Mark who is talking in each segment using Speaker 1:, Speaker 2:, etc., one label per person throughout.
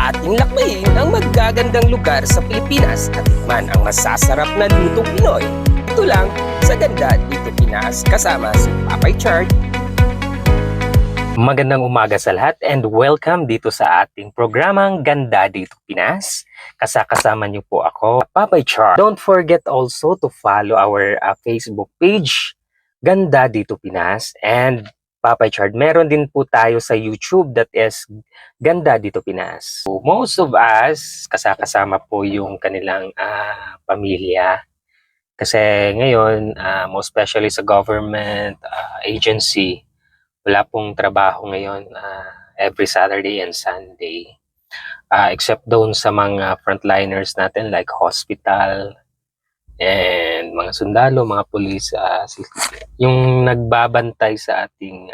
Speaker 1: Ating lakbayin ang magagandang lugar sa Pilipinas at tikman ang masasarap na lutong Pinoy. Ito lang sa Ganda Dito Pinas kasama si Papay Chard. Magandang umaga sa lahat and welcome dito sa ating programang Ganda Dito Pinas. Kasama niyo po ako, Papay Chard. Don't forget also to follow our Facebook page, Ganda Dito Pinas, and Papay Chard. Meron din po tayo sa YouTube, that is Ganda Dito Pinas. So, most of us, kasama po yung kanilang pamilya. Kasi ngayon, most especially sa government agency, wala pong trabaho ngayon every Saturday and Sunday. Except doon sa mga frontliners natin like hospital and mga sundalo, mga pulis, yung nagbabantay sa ating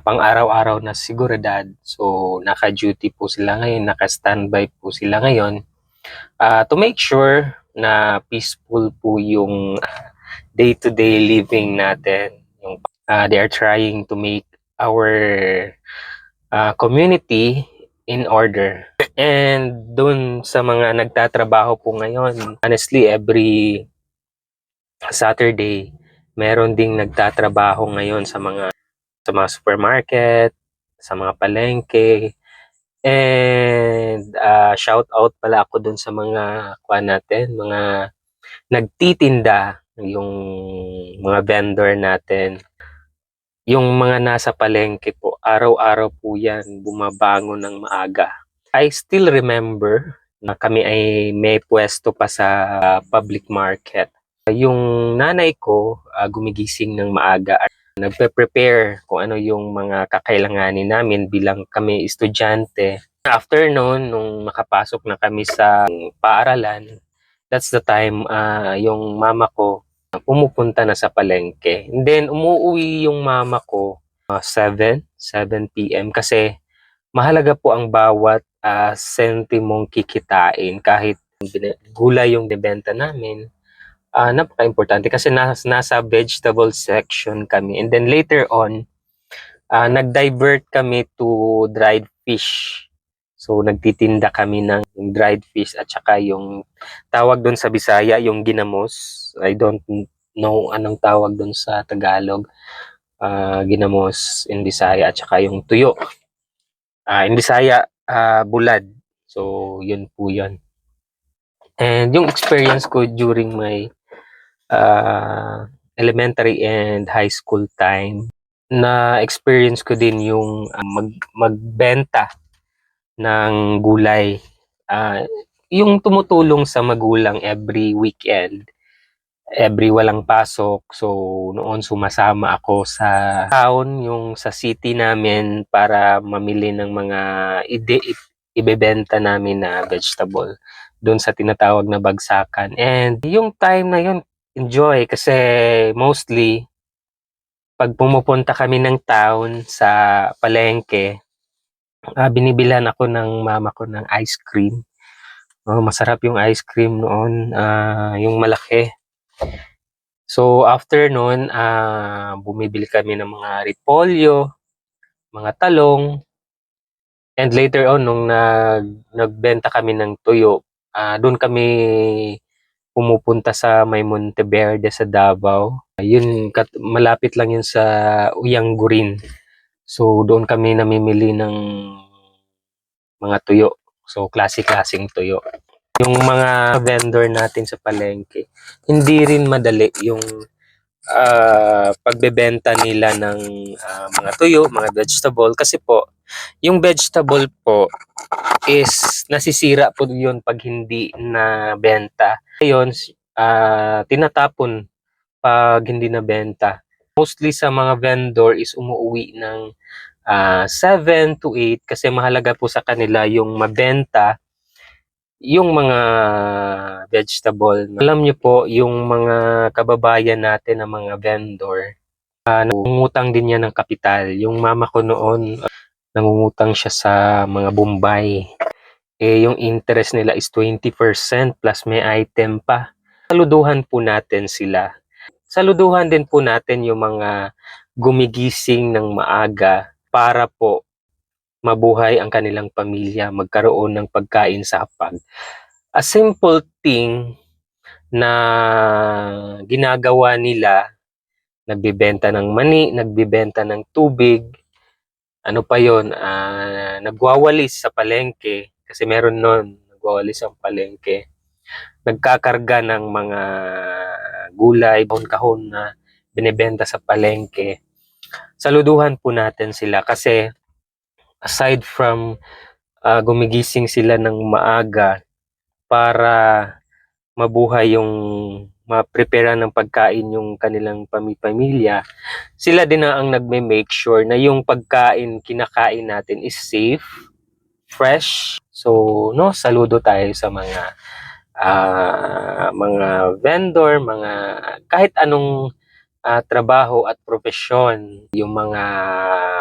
Speaker 1: pang-araw-araw na seguridad. So, naka-duty po sila ngayon, naka-standby po sila ngayon to make sure na peaceful po yung day-to-day living natin. Yung, they are trying to make our community in order. And doon sa mga nagtatrabaho po ngayon, honestly, every Saturday, meron ding nagtatrabaho ngayon sa mga supermarket, sa mga palengke. And shout out pala ako doon sa mga mga nagtitinda, yung mga vendor natin. Yung mga nasa palengke po, araw-araw po yan bumabangon ng maaga. I still remember na kami ay may pwesto pa sa public market. Yung nanay ko gumigising ng maaga at nagpe-prepare kung ano yung mga kakailanganin namin bilang kami estudyante. After noon, nung makapasok na kami sa paaralan, that's the time yung mama ko pumupunta na sa palengke. And then umuwi yung mama ko 7 p.m. kasi mahalaga po ang bawat sentimong kikitain. Kahit gulay yung debenta namin, napaka-importante kasi nasa vegetable section kami. And then later on, nag-divert kami to dried fish. So nagtitinda kami ng dried fish at saka yung tawag doon sa Bisaya, yung ginamos. I don't know anong tawag doon sa Tagalog. Ginamos in Bisaya at saka yung tuyo. In Bisaya, bulad. So yun po yun. And yung experience ko during my elementary and high school time, na experience ko din yung magbenta ng gulay. Yung tumutulong sa magulang every weekend, every walang pasok. So noon sumasama ako sa town, yung sa city namin, para mamili ng mga ibebenta namin na vegetable doon sa tinatawag na bagsakan. And yung time na yun, enjoy kasi mostly pag pumupunta kami ng town sa palengke, binibilhan ako ng mama ko ng ice cream. Masarap yung ice cream noon, yung malaki. So after noon, bumibili kami ng mga repolyo, mga talong. And later on, nung nagbenta kami ng tuyo, doon kami pumupunta sa may Monteverde sa Davao. Yun, malapit lang yun sa Uyanggurin. So doon kami namimili ng mga tuyo. So klase-klaseng tuyo. Yung mga vendor natin sa palengke, hindi rin madali yung pagbebenta nila ng mga tuyo, mga vegetable. Kasi po, yung vegetable po is nasisira po yun pag hindi na benta. Ngayon, tinatapon pag hindi na benta. Mostly sa mga vendor is umuwi ng 7 to 8 kasi mahalaga po sa kanila yung mabenta yung mga vegetable. Alam niyo po, yung mga kababayan natin na mga vendor, nangungutang din yan ng kapital. Yung mama ko noon, nangungutang siya sa mga Bombay. Yung interest nila is 20% plus may item pa. Saluduhan po natin sila. Saluduhan din po natin yung mga gumigising ng maaga para po mabuhay ang kanilang pamilya, magkaroon ng pagkain sa hapag. A simple thing na ginagawa nila, nagbebenta ng mani, nagbebenta ng tubig, ano pa yon, nagwawalis sa palengke, kasi meron nun, nagwawalis ang palengke, nagkakarga ng mga gulay, kahon-kahon na binebenta sa palengke. Saluduhan po natin sila kasi aside from gumigising sila ng maaga para mabuhay yung ma-prepare ng pagkain yung kanilang pamilya, sila din na ang nagme-make sure na yung pagkain kinakain natin is safe, fresh. So, no, saludo tayo sa mga vendor, mga kahit anong trabaho at profesyon, yung mga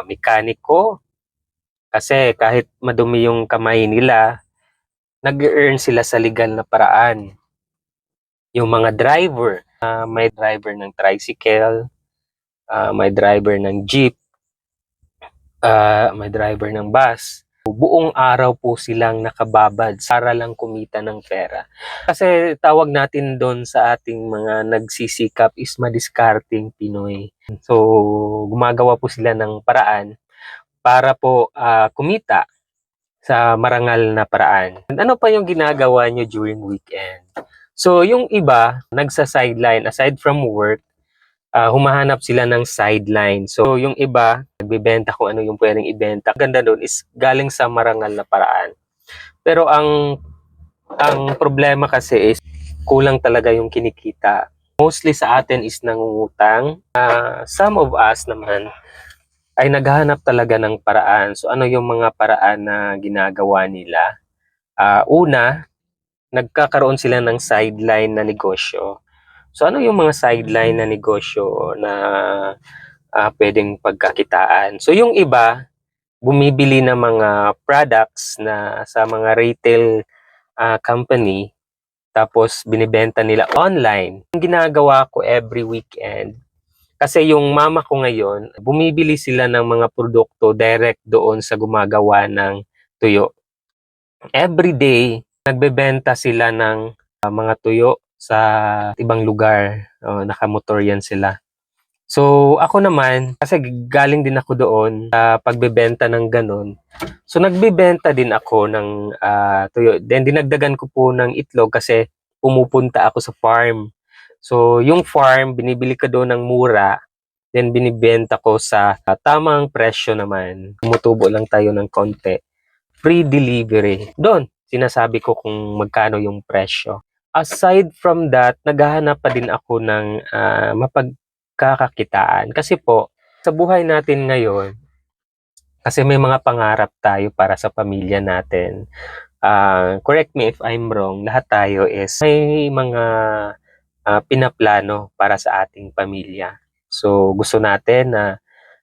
Speaker 1: mekaniko, kasi kahit madumi yung kamay nila, nag-earn sila sa legal na paraan. Yung mga driver, may driver ng tricycle, may driver ng jeep, may driver ng bus. Buong araw po silang nakababad para lang kumita ng pera. Kasi tawag natin doon sa ating mga nagsisikap is madiskarteng Pinoy. So, gumagawa po sila ng paraan para po kumita sa marangal na paraan. And ano pa yung ginagawa nyo during weekend? So, yung iba, nagsa-sideline, aside from work, humahanap sila ng sideline. So, yung iba, nagbibenta kung ano yung pwedeng ibenta. Ganda doon is galing sa marangal na paraan. Pero ang problema kasi is kulang talaga yung kinikita. Mostly sa atin is nangungutang. Some of us naman ay naghahanap talaga ng paraan. So, ano yung mga paraan na ginagawa nila? Una, nagkakaroon sila ng sideline na negosyo. So, ano yung mga sideline na negosyo na pwedeng pagkakitaan? So, yung iba, bumibili ng mga products na sa mga retail company, tapos binibenta nila online. Yung ginagawa ko every weekend, kasi yung mama ko ngayon, bumibili sila ng mga produkto direct doon sa gumagawa ng tuyo. Every day, nagbebenta sila ng mga tuyo sa ibang lugar. Nakamotor yan sila. So, ako naman, kasi galing din ako doon sa pagbebenta ng ganun. So, nagbebenta din ako ng tuyo. Then, dinagdagan ko po ng itlog kasi pumupunta ako sa farm. So, yung farm, binibili ko doon ng mura. Then, binibenta ko sa tamang presyo naman. Tumutubo lang tayo ng konti. Free delivery. Doon, sinasabi ko kung magkano yung presyo. Aside from that, naghahanap pa din ako ng mapagkakakitaan. Kasi po, sa buhay natin ngayon, kasi may mga pangarap tayo para sa pamilya natin. Correct me if I'm wrong, lahat tayo is may mga pinaplano para sa ating pamilya. So, gusto natin na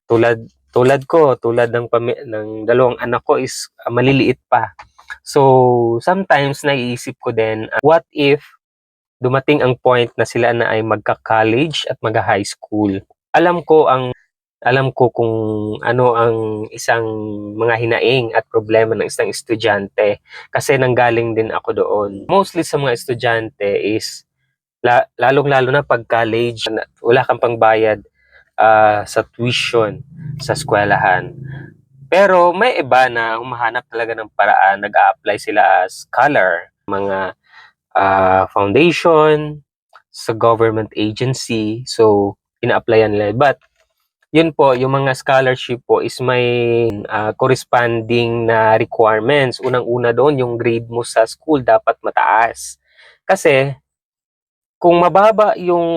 Speaker 1: tulad ko, tulad ng dalawang anak ko is maliliit pa. So, sometimes naiisip ko din, what if dumating ang point na sila na ay magka-college at magka-high school. Alam ko kung ano ang isang mga hinaing at problema ng isang estudyante kasi nanggaling din ako doon. Mostly sa mga estudyante is lalong-lalo na pag college, wala kang pangbayad sa tuition sa eskwelahan. Pero may iba na humahanap talaga ng paraan, nag-a-apply sila as scholar, mga foundation, sa government agency. So, ina-applyan nila. But, yun po, yung mga scholarship po is may corresponding na requirements. Unang-una doon, yung grade mo sa school dapat mataas. Kasi, kung mababa yung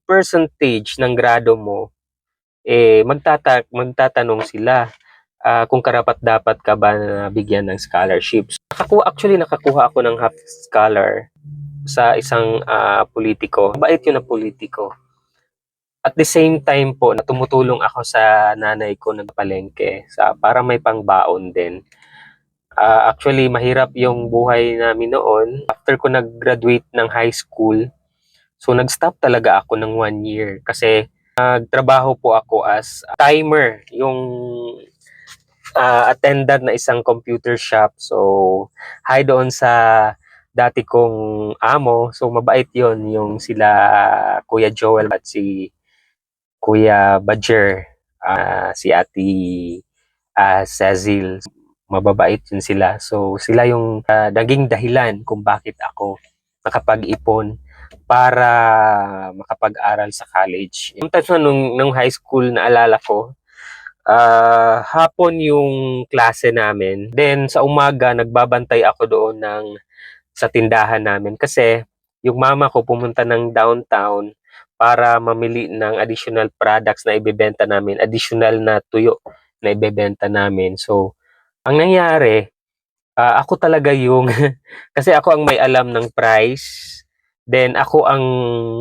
Speaker 1: percentage ng grado mo, magtatanong sila kung karapat-dapat ka ba na bigyan ng scholarships. Nakakuha ako ng half scholar sa isang politiko. Mabait yun na politiko. At the same time po, tumutulong ako sa nanay ko na palengke para may pangbaon din. Actually, mahirap yung buhay namin noon. After ko nag-graduate ng high school, so nag-stop talaga ako ng 1 year kasi nagtrabaho po ako as timer. Yung attendant na isang computer shop. So, hi doon sa dati kong amo. So, mabait yon yung sila Kuya Joel at si Kuya Badger, si Ate Cecil. Mababait yun sila. So, sila yung naging dahilan kung bakit ako nakapag-ipon para makapag-aral sa college. Yung time nung high school, naalala ko, hapon yung klase namin. Then sa umaga nagbabantay ako doon sa tindahan namin kasi yung mama ko pumunta ng downtown para mamili ng additional products na ibebenta namin, additional na tuyo na ibebenta namin. So, ang nangyari, ako talaga yung kasi ako ang may alam ng price. Then ako ang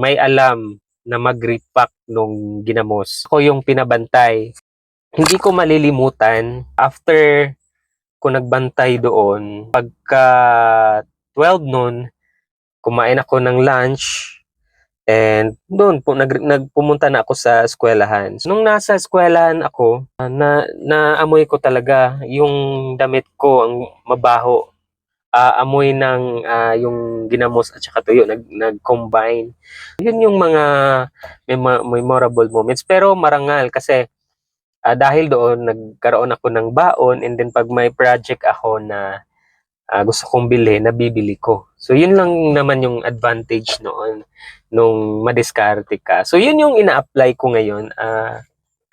Speaker 1: may alam na mag-repack nung ginamos. Ako yung pinabantay. Hindi ko malilimutan, after ko nagbantay doon, pagka 12 noon, kumain ako ng lunch, and doon po nagpumunta na ako sa eskwelahan. So, nung nasa eskwelahan ako, naamoy ko talaga yung damit ko, ang mabaho. Amoy ng yung ginamos at saka tuyo, nag-combine. Yun yung mga memorable moments. Pero marangal kasi dahil doon, nagkaroon ako ng baon, and then pag may project ako na gusto kong bilhin, nabibili ko. So, yun lang naman yung advantage noon nung madiskarte ka. So, yun yung ina-apply ko ngayon.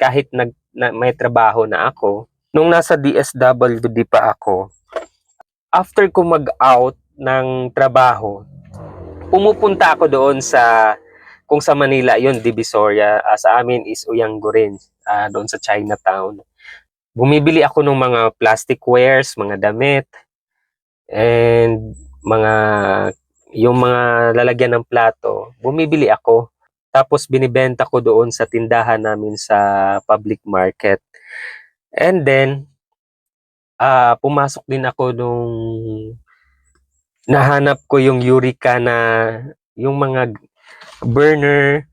Speaker 1: Kahit may trabaho na ako, nung nasa DSWD pa ako, after ko mag-out ng trabaho, pumupunta ako doon kung sa Manila, yun, Divisoria. Sa amin is Uyanggo rin, doon sa Chinatown. Bumibili ako ng mga plastic wares, mga damit, and yung mga lalagyan ng plato, bumibili ako. Tapos binibenta ko doon sa tindahan namin sa public market. And then, pumasok din ako nung nahanap ko yung Eureka na yung mga burner,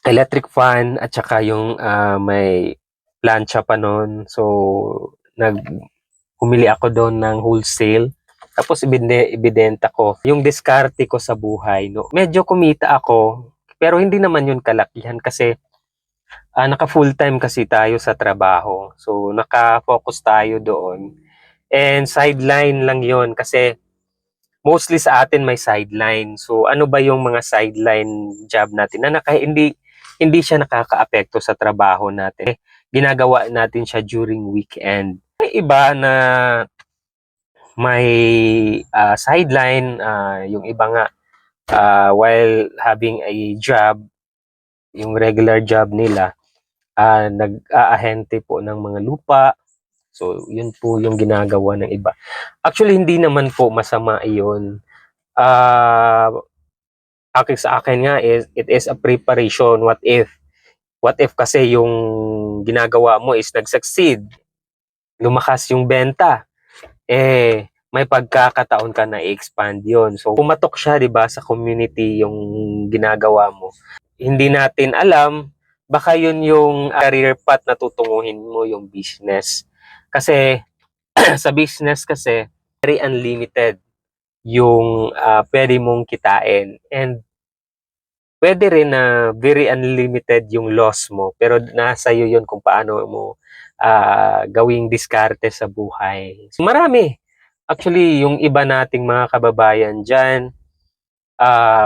Speaker 1: electric fan, at saka yung may plancha pa noon. So, humili ako doon ng wholesale. Tapos ibidenta ko yung diskarte ko sa buhay. No? Medyo kumita ako, pero hindi naman yun kalakihan kasi naka full time kasi tayo sa trabaho. So, naka-focus tayo doon. And sideline lang yun kasi mostly sa atin may sideline. So, ano ba yung mga sideline job natin na hindi siya nakakaapekto sa trabaho natin. Ginagawa natin siya during weekend. May iba na may sideline, yung iba nga while having a job, yung regular job nila, nag-aahente po ng mga lupa. So, yun po yung ginagawa ng iba. Actually, hindi naman po masama iyon. Sa akin nga it is a preparation. What if kasi yung ginagawa mo is nag-succeed, lumakas yung benta, may pagkakataon ka na i-expand yon. So, pumatok siya, 'di ba, sa community yung ginagawa mo. Hindi natin alam, baka yun yung career path na tutunguhin mo, yung business. Kasi sa business kasi, very unlimited yung pwede mong kitain. And pwede rin na very unlimited yung loss mo. Pero nasa iyo yun kung paano mo gawing diskarte sa buhay. So, marami. Actually, yung iba nating mga kababayan dyan,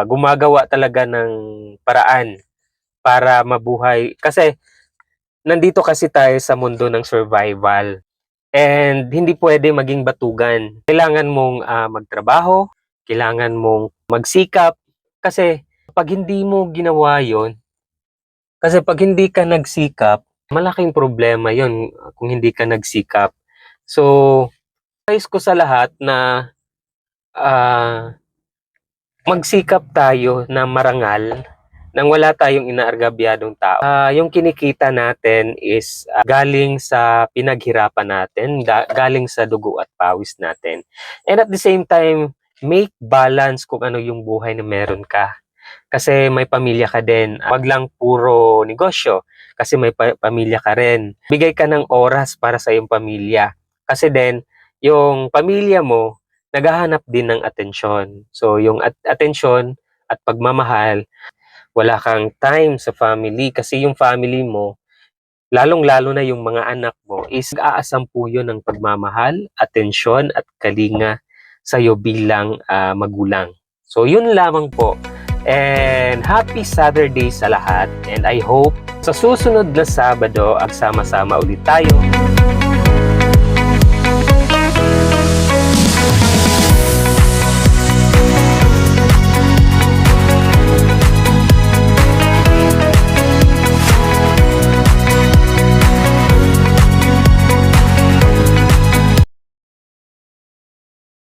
Speaker 1: gumagawa talaga ng paraan para mabuhay. Kasi, nandito kasi tayo sa mundo ng survival. And hindi pwede maging batugan. Kailangan mong magtrabaho, kailangan mong magsikap. Kasi, pag hindi mo ginawa yon, kasi pag hindi ka nagsikap, malaking problema yon kung hindi ka nagsikap. So, advice ko sa lahat na magsikap tayo na marangal nang wala tayong inaargabyadong tao. Yung kinikita natin is galing sa pinaghirapan natin, galing sa dugo at pawis natin. And at the same time, make balance kung ano yung buhay na meron ka. Kasi may pamilya ka din. Wag lang puro negosyo. kasi may pamilya ka rin. Bigay ka ng oras para sa iyong pamilya. Kasi din, yung pamilya mo, naghahanap din ng atensyon. So, yung atensyon at pagmamahal, wala kang time sa family kasi yung family mo, lalong-lalo na yung mga anak mo, is aasampu yun ng pagmamahal, atensyon at kalinga sa'yo bilang magulang. So, yun lamang po. And happy Saturday sa lahat. And I hope sa susunod na Sabado, sama-sama ulit tayo.